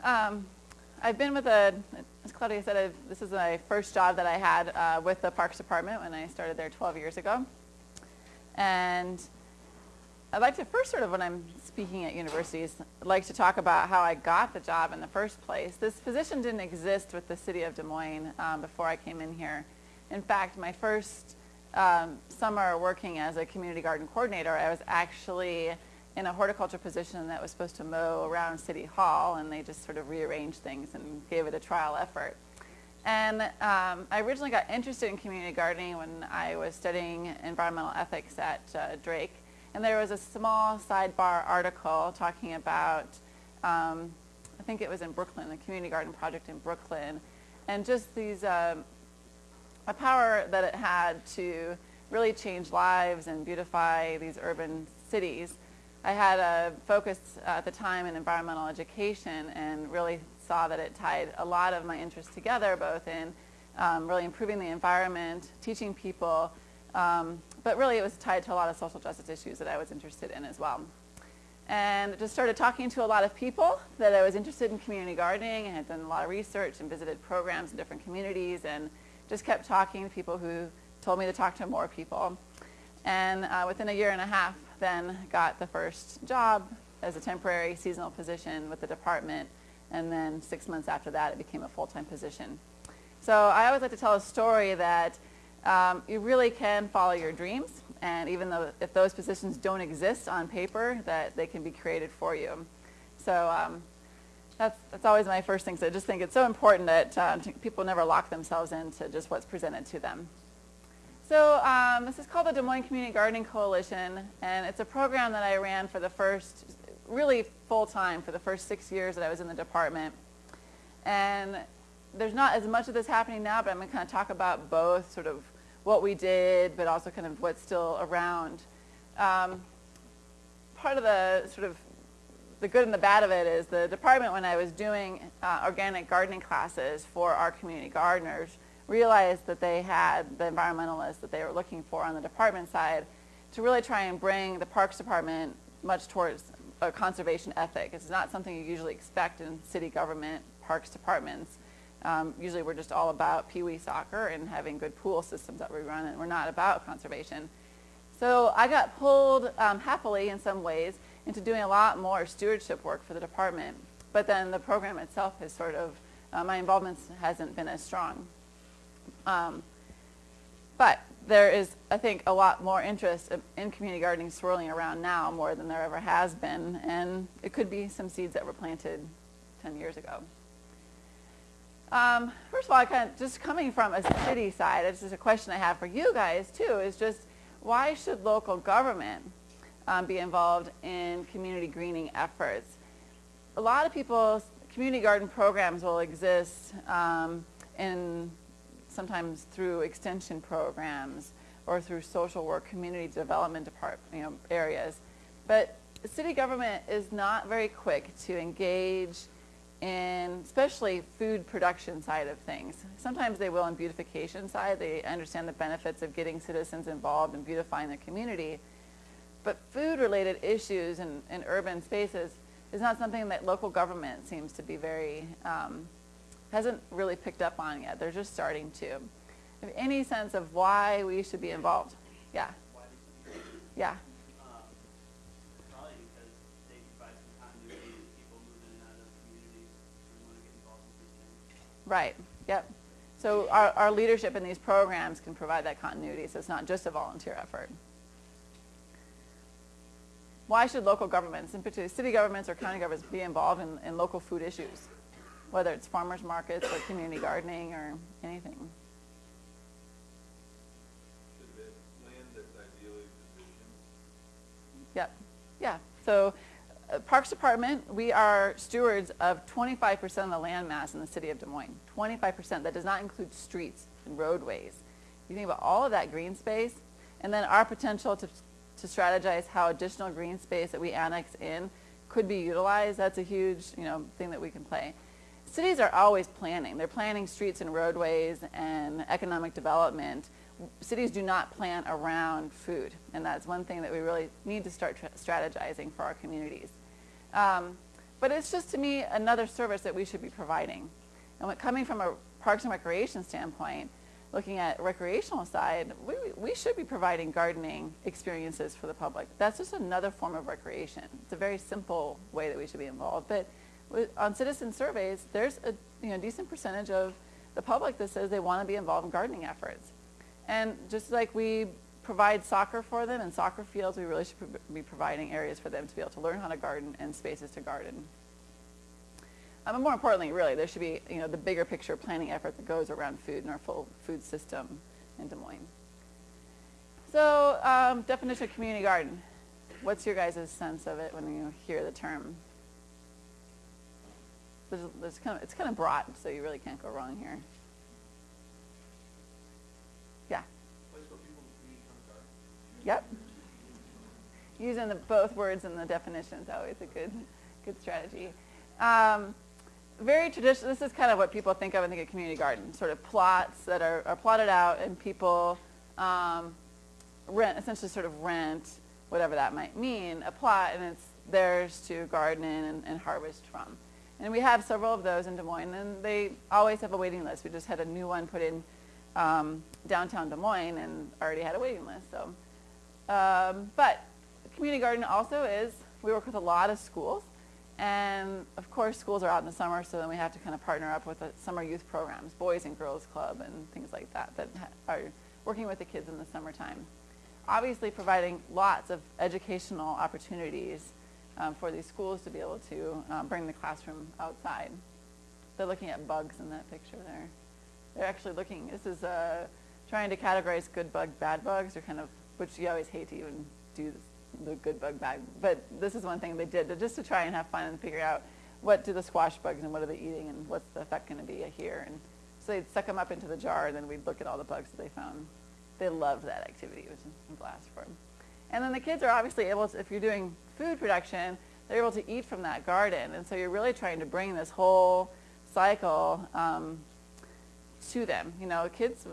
I've been with as Claudia said, this is my first job that I had with the Parks Department when I started there 12 years ago. And I'd like to first when I'm speaking at universities, I'd like to talk about how I got the job in the first place. This position didn't exist with the city of Des Moines before I came in here. In fact, my first summer working as a community garden coordinator, I was actually in a horticulture position that was supposed to mow around City Hall, and they just sort of rearranged things and gave it a trial effort. And I originally got interested in community gardening when I was studying environmental ethics at Drake. And there was a small sidebar article talking about, I think it was in Brooklyn, the community garden project in Brooklyn, and just these, a power that it had to really change lives and beautify these urban cities. I had a focus at the time in environmental education and really saw that it tied a lot of my interests together, both in really improving the environment, teaching people, but really it was tied to a lot of social justice issues that I was interested in as well. And just started talking to a lot of people that I was interested in community gardening. I had done a lot of research and visited programs in different communities and just kept talking to people who told me to talk to more people. And within a year and a half, then got the first job as a temporary seasonal position with the department. And then 6 months after that, it became a full-time position. So I always like to tell a story that you really can follow your dreams. And even though if those positions don't exist on paper, that they can be created for you. So that's always my first thing. So I just think it's so important that people never lock themselves into just what's presented to them. So this is called the Des Moines Community Gardening Coalition, and it's a program that I ran for the first, really full-time, for the first 6 years that I was in the department. And there's not as much of this happening now, but I'm going to kind of talk about both, sort of what we did, but also kind of what's still around. Part of the sort of the good and the bad of it is the department, when I was doing organic gardening classes for our community gardeners, realized that they had the environmentalists that they were looking for on the department side to really try and bring the Parks Department much towards a conservation ethic. It's not something you usually expect in city government parks departments. Usually we're just all about pee-wee soccer and having good pool systems that we run, and we're not about conservation. So I got pulled happily in some ways into doing a lot more stewardship work for the department. But then the program itself has sort of, my involvement hasn't been as strong. But there is, I think, a lot more interest in community gardening swirling around now, more than there ever has been, and it could be some seeds that were planted 10 years ago. First of all, I kind of, just coming from a city side, it's just a question I have for you guys too, is just why should local government be involved in community greening efforts? A lot of people's community garden programs will exist in sometimes through extension programs or through social work, community development areas. But city government is not very quick to engage in, especially food production side of things. Sometimes they will on beautification side. They understand the benefits of getting citizens involved in beautifying their community. But food-related issues in urban spaces is not something that local government seems to be very hasn't really picked up on yet. They're just starting to. Have any sense of why we should be involved? Yeah. Yeah. Probably because they provide some continuity to people moving in and out of the community and want to get involved in these things. Right. Yep. So our leadership in these programs can provide that continuity, so it's not just a volunteer effort. Why should local governments, in particular city governments or county governments, be involved in local food issues? Whether it's farmers markets or community gardening or anything. Is it land that's ideally positioned? Yep. Yeah. So Parks Department, we are stewards of 25% of the land mass in the city of Des Moines. 25%. That does not include streets and roadways. You think about all of that green space, and then our potential to strategize how additional green space that we annex in could be utilized. That's a huge thing that we can play. Cities are always planning. They're planning streets and roadways and economic development. Cities do not plan around food, and that's one thing that we really need to start strategizing for our communities. But it's just, to me, another service that we should be providing. And coming from a Parks and Recreation standpoint, looking at recreational side, we should be providing gardening experiences for the public. That's just another form of recreation. It's a very simple way that we should be involved. But on citizen surveys, there's a decent percentage of the public that says they want to be involved in gardening efforts. And just like we provide soccer for them and soccer fields, we really should be providing areas for them to be able to learn how to garden and spaces to garden. But more importantly, really, there should be the bigger picture planning effort that goes around food and our full food system in Des Moines. So definition of community garden. What's your guys' sense of it when you hear the term? It's kind of broad, so you really can't go wrong here. Yeah. Yep. Using both words in the definition is always a good strategy. Very traditional. This is kind of what people think of when they think of community garden, sort of plots that are plotted out, and people essentially sort of rent, whatever that might mean, a plot, and it's theirs to garden in and harvest from. And we have several of those in Des Moines, and they always have a waiting list. We just had a new one put in downtown Des Moines and already had a waiting list. So, but community garden also is, we work with a lot of schools. And of course, schools are out in the summer, so then we have to kind of partner up with the summer youth programs, Boys and Girls Club and things like that, that are working with the kids in the summertime. Obviously providing lots of educational opportunities for these schools to be able to bring the classroom outside. They're looking at bugs in that picture there. They're actually looking, this is trying to categorize good bug, bad bugs, or kind of, which you always hate to even do this, the good bug bag, but this is one thing they did just to try and have fun and figure out what do the squash bugs and what are they eating and what's the effect going to be here. And so they'd suck them up into the jar, and then we'd look at all the bugs that they found. They loved that activity. It was a blast for them. And then the kids are obviously able to, if you're doing food production, they're able to eat from that garden. And so you're really trying to bring this whole cycle to them. Kids,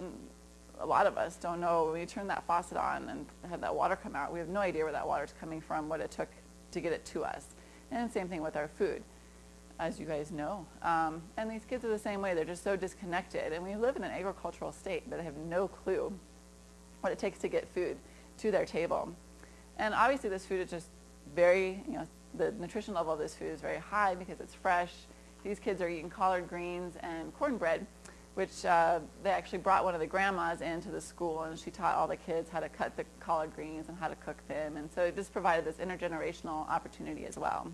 a lot of us don't know, when you turn that faucet on and have that water come out, we have no idea where that water is coming from, what it took to get it to us. And same thing with our food, as you guys know. And these kids are the same way. They're just so disconnected. And we live in an agricultural state, but they have no clue what it takes to get food to their table. And obviously this food is just very, the nutrition level of this food is very high because it's fresh. These kids are eating collard greens and cornbread, which they actually brought one of the grandmas into the school, and she taught all the kids how to cut the collard greens and how to cook them. And so it just provided this intergenerational opportunity as well.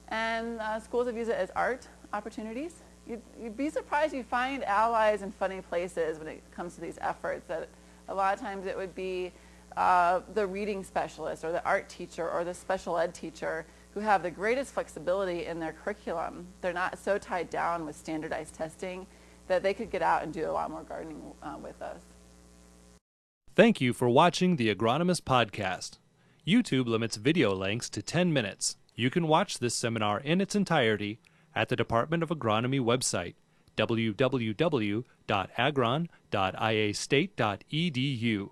And schools have used it as art opportunities. You'd be surprised you find allies in funny places when it comes to these efforts. That a lot of times it would be the reading specialist or the art teacher or the special ed teacher who have the greatest flexibility in their curriculum. They're not so tied down with standardized testing that they could get out and do a lot more gardening with us. Thank you for watching the Agronomist Podcast. YouTube limits video lengths to 10 minutes. You can watch this seminar in its entirety at the Department of Agronomy website, www.agron.iastate.edu.